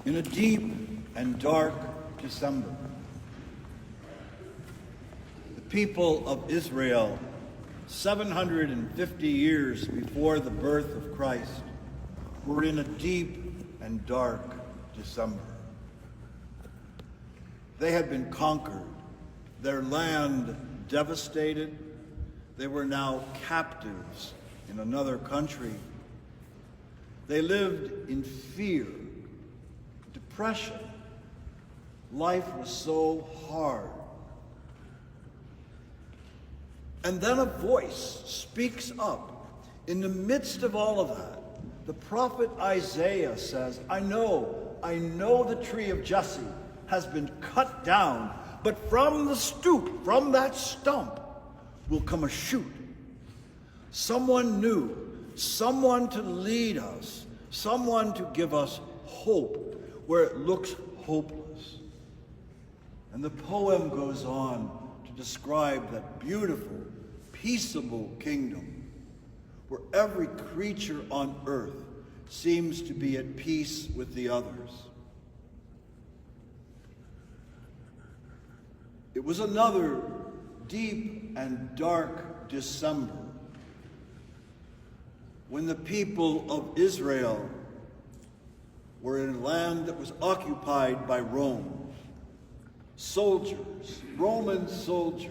in a deep and dark December. The people of Israel, 750 years before the birth of Christ, were in a deep and dark December. They had been conquered, their land devastated. They were now captives in another country. They lived in fear, depression. Life was so hard. And then a voice speaks up. In the midst of all of that, the prophet Isaiah says, I know the tree of Jesse has been cut down, but from the stoop, from that stump, will come a shoot. Someone new, someone to lead us, someone to give us hope where it looks hopeless. And the poem goes on to describe that beautiful, peaceable kingdom where every creature on earth seems to be at peace with the others. It was another deep and dark December when the people of Israel were in a land that was occupied by Rome. Soldiers, Roman soldiers,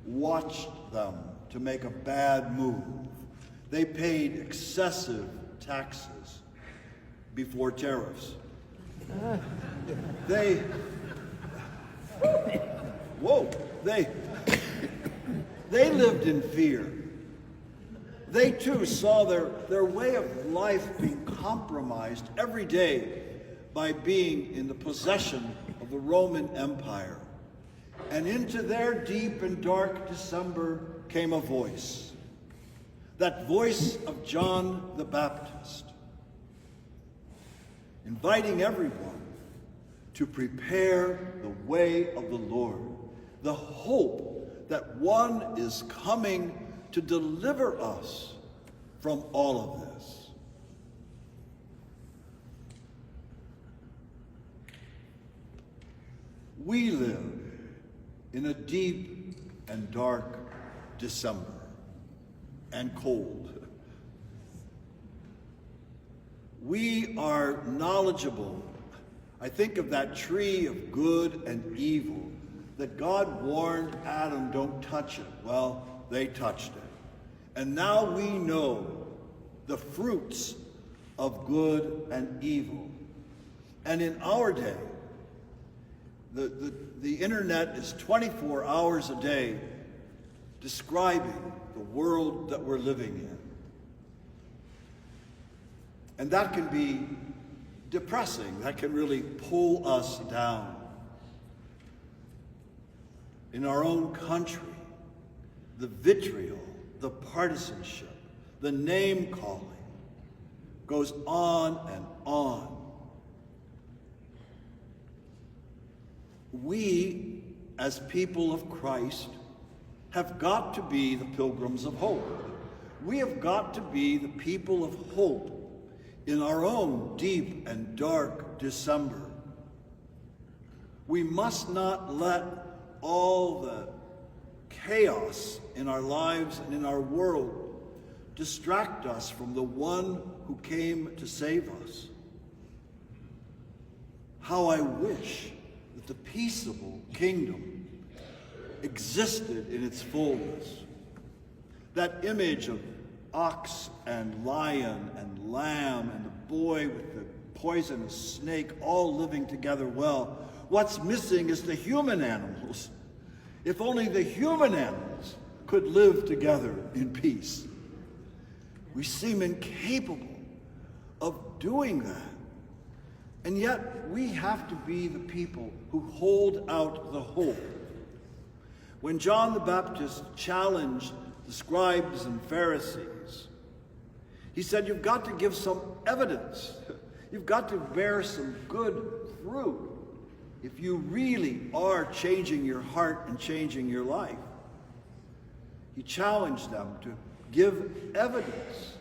watched them to make a bad move. They paid excessive taxes before tariffs. They lived in fear. They too saw their way of life being compromised every day by being in the possession of the Roman Empire. And into their deep and dark December came a voice. That voice of John the Baptist, inviting everyone to prepare the way of the Lord, the hope that one is coming to deliver us from all of this. We live in a deep and dark December, and cold. We are knowledgeable. I think of that tree of good and evil that God warned Adam, don't touch it. Well, they touched it. And now we know the fruits of good and evil. And in our day, the internet is 24 hours a day describing the world that we're living in. And that can be depressing. That can really pull us down. In our own country, the vitriol, the partisanship, the name-calling goes on and on. We, as people of Christ, have got to be the pilgrims of hope. We have got to be the people of hope in our own deep and dark December. We must not let all the chaos in our lives and in our world distract us from the one who came to save us. How I wish that the peaceable kingdom existed in its fullness. That image of ox and lion and lamb and the boy with the poisonous snake all living together well. What's missing is the human animals. If only the human animals could live together in peace. We seem incapable of doing that. And yet we have to be the people who hold out the hope. When John the Baptist challenged the scribes and Pharisees, he said, you've got to give some evidence. You've got to bear some good fruit if you really are changing your heart and changing your life. He challenged them to give evidence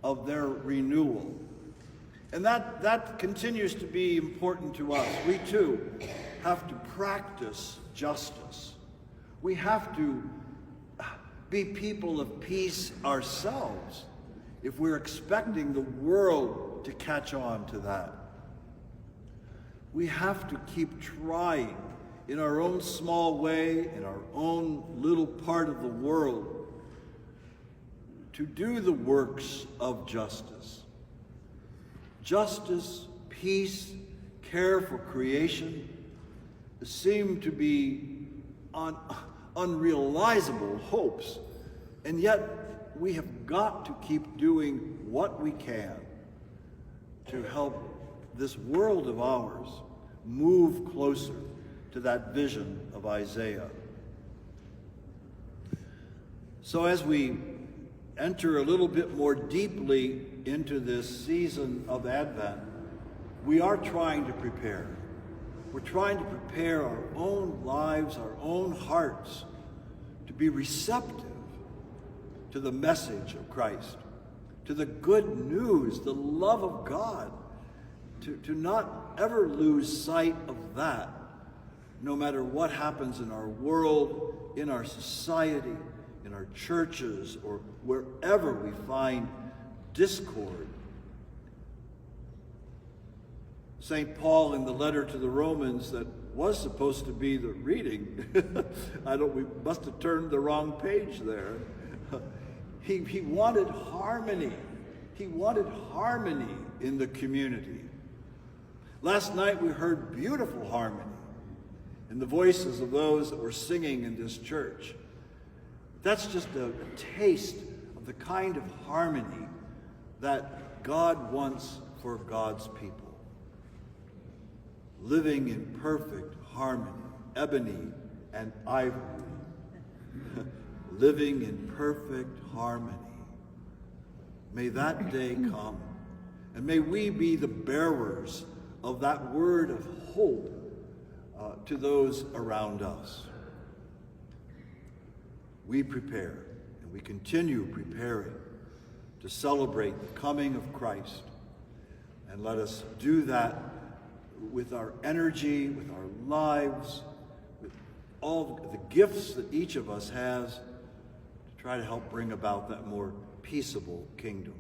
of their renewal. And that continues to be important to us. We too have to practice justice. We have to be people of peace ourselves if we're expecting the world to catch on to that. We have to keep trying in our own small way, in our own little part of the world, to do the works of justice. Justice, peace, care for creation seem to be unrealizable hopes, and yet we have got to keep doing what we can to help this world of ours move closer to that vision of Isaiah. So as we enter a little bit more deeply into this season of Advent, we are trying to prepare. We're trying to prepare our own lives, our own hearts, to be receptive to the message of Christ, to the good news, the love of God, to not ever lose sight of that, no matter what happens in our world, in our society, in our churches, or wherever we find discord. St. Paul, in the letter to the Romans that was supposed to be the reading, we must have turned the wrong page there. He wanted harmony. He wanted harmony in the community. Last night we heard beautiful harmony in the voices of those that were singing in this church. That's just a taste of the kind of harmony that God wants for God's people. Living in perfect harmony, ebony and ivory. Living in perfect harmony. May that day come, and may we be the bearers of that word of hope to those around us. We prepare, and we continue preparing to celebrate the coming of Christ. And let us do that with our energy, with our lives, with all the gifts that each of us has to try to help bring about that more peaceable kingdom.